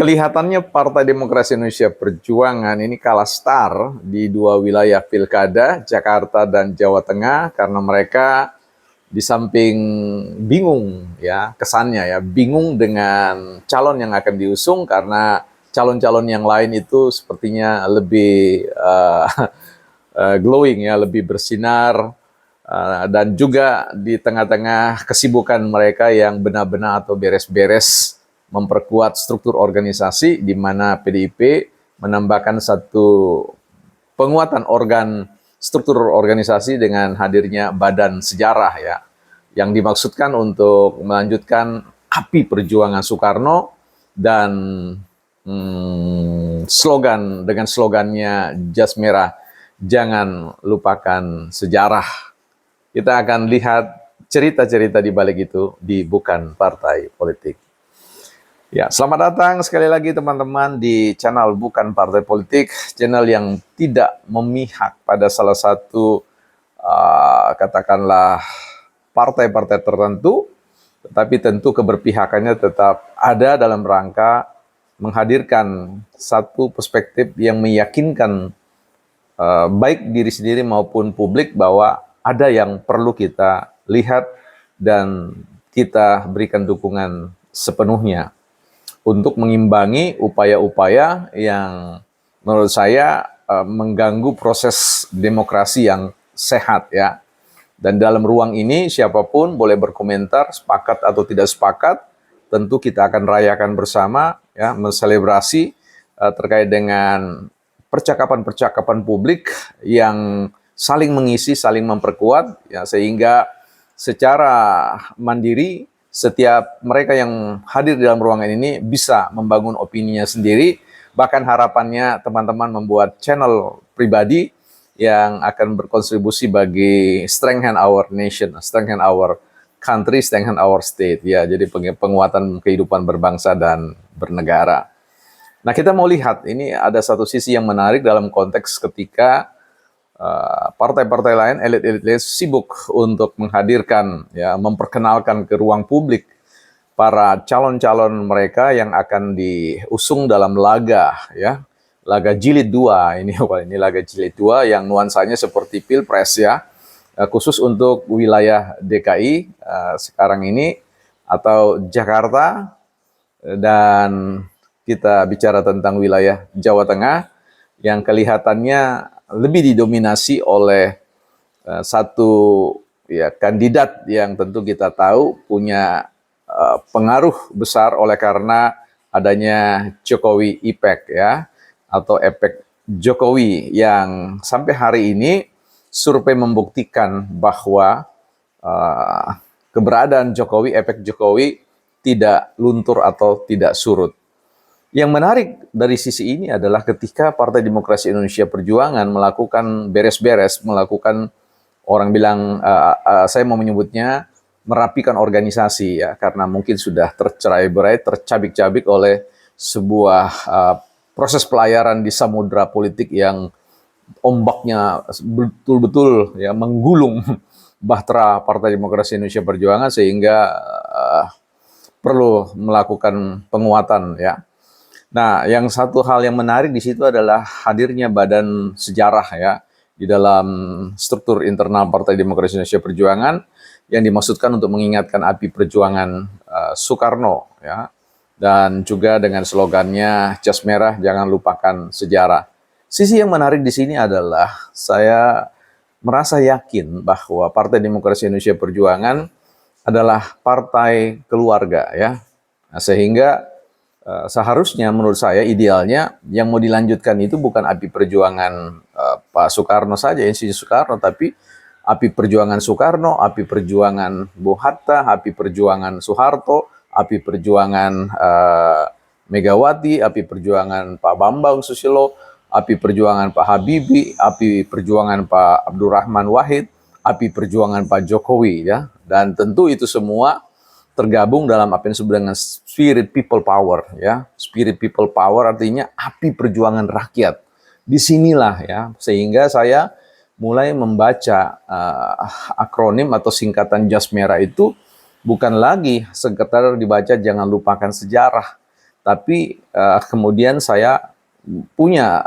Kelihatannya Partai Demokrasi Indonesia Perjuangan ini kalah star di dua wilayah pilkada, Jakarta dan Jawa Tengah, karena mereka di samping bingung ya kesannya ya, bingung dengan calon yang akan diusung karena calon-calon yang lain itu sepertinya lebih glowing ya, lebih bersinar, dan juga di tengah-tengah kesibukan mereka yang benar-benar atau beres-beres memperkuat struktur organisasi, di mana PDIP menambahkan satu penguatan organ struktur organisasi dengan hadirnya Badan Sejarah ya, yang dimaksudkan untuk melanjutkan api perjuangan Soekarno dan dengan slogannya Jas Merah, jangan lupakan sejarah. Kita akan lihat cerita-cerita di balik itu di Bukan Partai Politik. Ya, selamat datang sekali lagi teman-teman di channel Bukan Partai Politik, channel yang tidak memihak pada salah satu katakanlah partai-partai tertentu, tetapi tentu keberpihakannya tetap ada dalam rangka menghadirkan satu perspektif yang meyakinkan baik diri sendiri maupun publik bahwa ada yang perlu kita lihat dan kita berikan dukungan sepenuhnya untuk mengimbangi upaya-upaya yang menurut saya mengganggu proses demokrasi yang sehat ya. Dan dalam ruang ini siapapun boleh berkomentar, sepakat atau tidak sepakat, tentu kita akan rayakan bersama ya, menselebrasi terkait dengan percakapan-percakapan publik yang saling mengisi, saling memperkuat ya, sehingga secara mandiri setiap mereka yang hadir di dalam ruangan ini bisa membangun opininya sendiri. Bahkan harapannya teman-teman membuat channel pribadi yang akan berkontribusi bagi strengthen our nation, strengthen our country, strengthen our state. Ya, jadi penguatan kehidupan berbangsa dan bernegara. Nah, kita mau lihat ini ada satu sisi yang menarik dalam konteks ketika partai-partai lain, elit-elit sibuk untuk menghadirkan, ya, memperkenalkan ke ruang publik para calon-calon mereka yang akan diusung dalam laga, ya, laga jilid 2 ini laga jilid 2 yang nuansanya seperti pilpres ya, khusus untuk wilayah DKI sekarang ini atau Jakarta, dan kita bicara tentang wilayah Jawa Tengah yang kelihatannya lebih didominasi oleh satu ya kandidat yang tentu kita tahu punya pengaruh besar oleh karena adanya Jokowi Effect ya, atau efek Jokowi, yang sampai hari ini survei membuktikan bahwa keberadaan Jokowi, efek Jokowi tidak luntur atau tidak surut. Yang menarik dari sisi ini adalah ketika Partai Demokrasi Indonesia Perjuangan melakukan beres-beres, melakukan, orang bilang, saya mau menyebutnya merapikan organisasi ya, karena mungkin sudah tercerai-berai, tercabik-cabik oleh sebuah proses pelayaran di samudra politik yang ombaknya betul-betul ya menggulung bahtera Partai Demokrasi Indonesia Perjuangan, sehingga perlu melakukan penguatan ya. Nah, yang satu hal yang menarik di situ adalah hadirnya Badan Sejarah ya di dalam struktur internal Partai Demokrasi Indonesia Perjuangan yang dimaksudkan untuk mengingatkan api perjuangan Soekarno ya, dan juga dengan slogannya Jas Merah, jangan lupakan sejarah. Sisi yang menarik di sini adalah saya merasa yakin bahwa Partai Demokrasi Indonesia Perjuangan adalah partai keluarga ya. Nah, sehingga seharusnya menurut saya idealnya yang mau dilanjutkan itu bukan api perjuangan Pak Soekarno saja, Insinyur Soekarno, tapi api perjuangan Soekarno, api perjuangan Bung Hatta, api perjuangan Soeharto, api perjuangan Megawati, api perjuangan Pak Bambang Susilo, api perjuangan Pak Habibie, api perjuangan Pak Abdurrahman Wahid, api perjuangan Pak Jokowi ya. Dan tentu itu semua tergabung dalam apa yang disebut dengan spirit people power ya. Spirit people power artinya api perjuangan rakyat. Disinilah ya, sehingga saya mulai membaca akronim atau singkatan Jas Merah itu bukan lagi sekedar dibaca jangan lupakan sejarah, tapi kemudian saya punya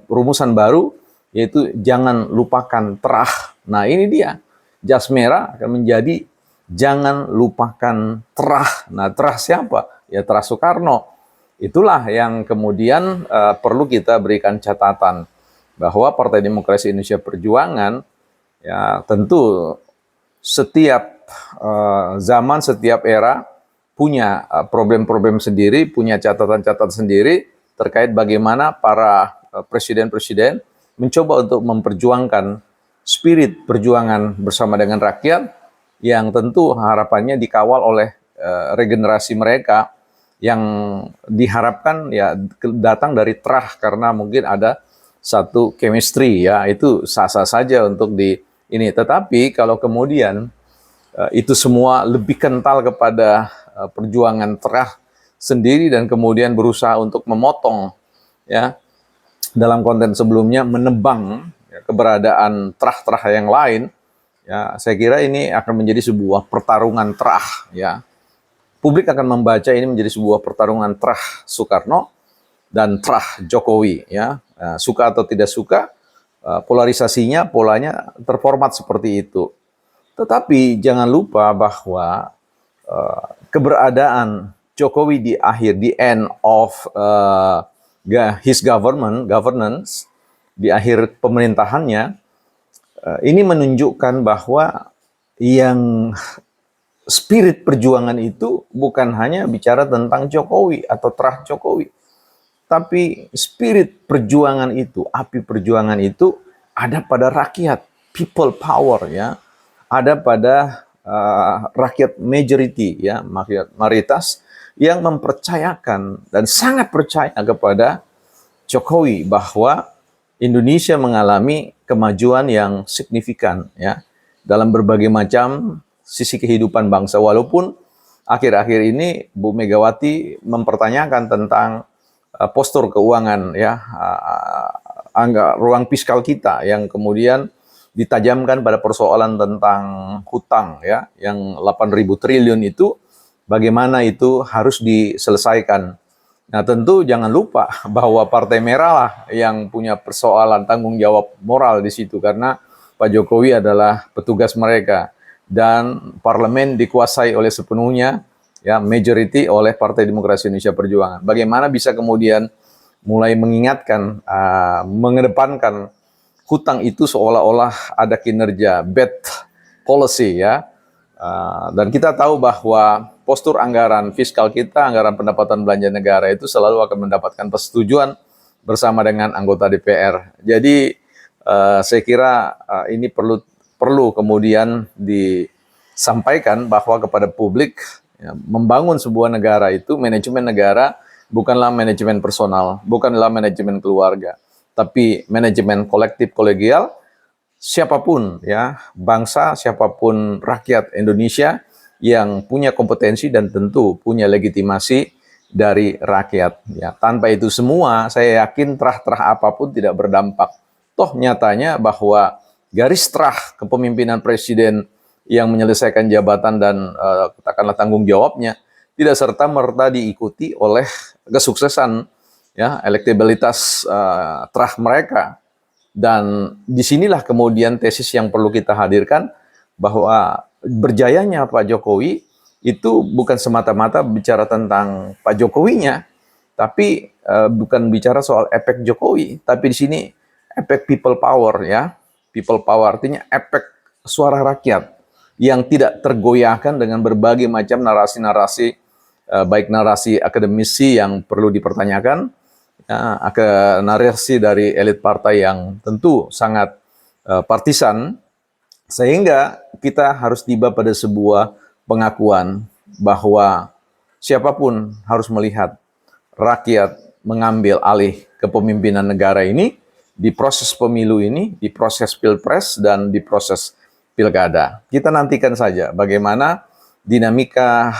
rumusan baru, yaitu jangan lupakan terah. Nah ini dia, jas merah akan menjadi jangan lupakan terah. Nah terah siapa? Ya terah Soekarno. Itulah yang kemudian perlu kita berikan catatan, bahwa Partai Demokrasi Indonesia Perjuangan ya tentu setiap zaman, setiap era punya problem-problem sendiri, punya catatan-catatan sendiri terkait bagaimana para presiden-presiden mencoba untuk memperjuangkan spirit perjuangan bersama dengan rakyat, yang tentu harapannya dikawal oleh regenerasi mereka yang diharapkan ya datang dari terah, karena mungkin ada satu chemistry, ya itu sah-sah saja untuk di ini. Tetapi kalau kemudian itu semua lebih kental kepada perjuangan terah sendiri dan kemudian berusaha untuk memotong, ya dalam konten sebelumnya menebang ya, keberadaan terah-terah yang lain, ya saya kira ini akan menjadi sebuah pertarungan terah, ya. Publik akan membaca ini menjadi sebuah pertarungan terah Soekarno dan terah Jokowi, ya. Suka atau tidak suka, polarisasinya, polanya terformat seperti itu. Tetapi jangan lupa bahwa keberadaan Jokowi di akhir, di end of his governance, di akhir pemerintahannya, ini menunjukkan bahwa yang spirit perjuangan itu bukan hanya bicara tentang Jokowi atau terah Jokowi, tapi spirit perjuangan itu, api perjuangan itu ada pada rakyat, people power, ya, ada pada rakyat majority, ya, mayoritas yang mempercayakan dan sangat percaya kepada Jokowi bahwa Indonesia mengalami kemajuan yang signifikan, ya, dalam berbagai macam sisi kehidupan bangsa. Walaupun akhir-akhir ini Bu Megawati mempertanyakan tentang postur keuangan, ya, ruang fiskal kita yang kemudian ditajamkan pada persoalan tentang hutang, ya, yang 8.000 triliun itu bagaimana itu harus diselesaikan. Nah tentu jangan lupa bahwa Partai Merah lah yang punya persoalan tanggung jawab moral di situ, karena Pak Jokowi adalah petugas mereka dan parlemen dikuasai oleh sepenuhnya, ya, majority oleh Partai Demokrasi Indonesia Perjuangan. Bagaimana bisa kemudian mulai mengingatkan, mengedepankan hutang itu seolah-olah ada kinerja bad policy, ya. Dan kita tahu bahwa postur anggaran fiskal kita, anggaran pendapatan belanja negara itu selalu akan mendapatkan persetujuan bersama dengan anggota DPR. Jadi saya kira ini perlu kemudian disampaikan bahwa kepada publik, ya, membangun sebuah negara itu, manajemen negara bukanlah manajemen personal, bukanlah manajemen keluarga, tapi manajemen kolektif kolegial. Siapapun, ya, bangsa, siapapun rakyat Indonesia yang punya kompetensi dan tentu punya legitimasi dari rakyat, ya. Tanpa itu semua, saya yakin terah-terah apapun tidak berdampak. Toh nyatanya bahwa garis terah kepemimpinan presiden yang menyelesaikan jabatan dan katakanlah tanggung jawabnya tidak serta-merta diikuti oleh kesuksesan, ya, elektabilitas terah mereka. Dan disinilah kemudian tesis yang perlu kita hadirkan, bahwa berjayanya Pak Jokowi itu bukan semata-mata bicara tentang Pak Jokowinya, tapi bukan bicara soal efek Jokowi, tapi di sini efek people power, ya. People power artinya efek suara rakyat yang tidak tergoyahkan dengan berbagai macam narasi-narasi, baik narasi akademisi yang perlu dipertanyakan, ya, narasi dari elit partai yang tentu sangat partisan, sehingga kita harus tiba pada sebuah pengakuan bahwa siapapun harus melihat rakyat mengambil alih kepemimpinan negara ini di proses pemilu ini, di proses pilpres dan di proses pilkada. Kita nantikan saja bagaimana dinamika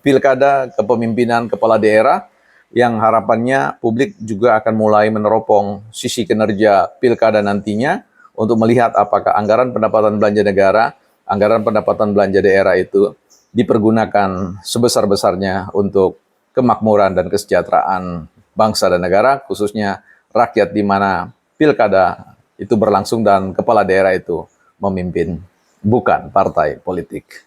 pilkada kepemimpinan kepala daerah, yang harapannya publik juga akan mulai meneropong sisi kinerja pilkada nantinya untuk melihat apakah anggaran pendapatan belanja negara, anggaran pendapatan belanja daerah itu dipergunakan sebesar-besarnya untuk kemakmuran dan kesejahteraan bangsa dan negara, khususnya rakyat di mana pilkada itu berlangsung dan kepala daerah itu memimpin, bukan partai politik.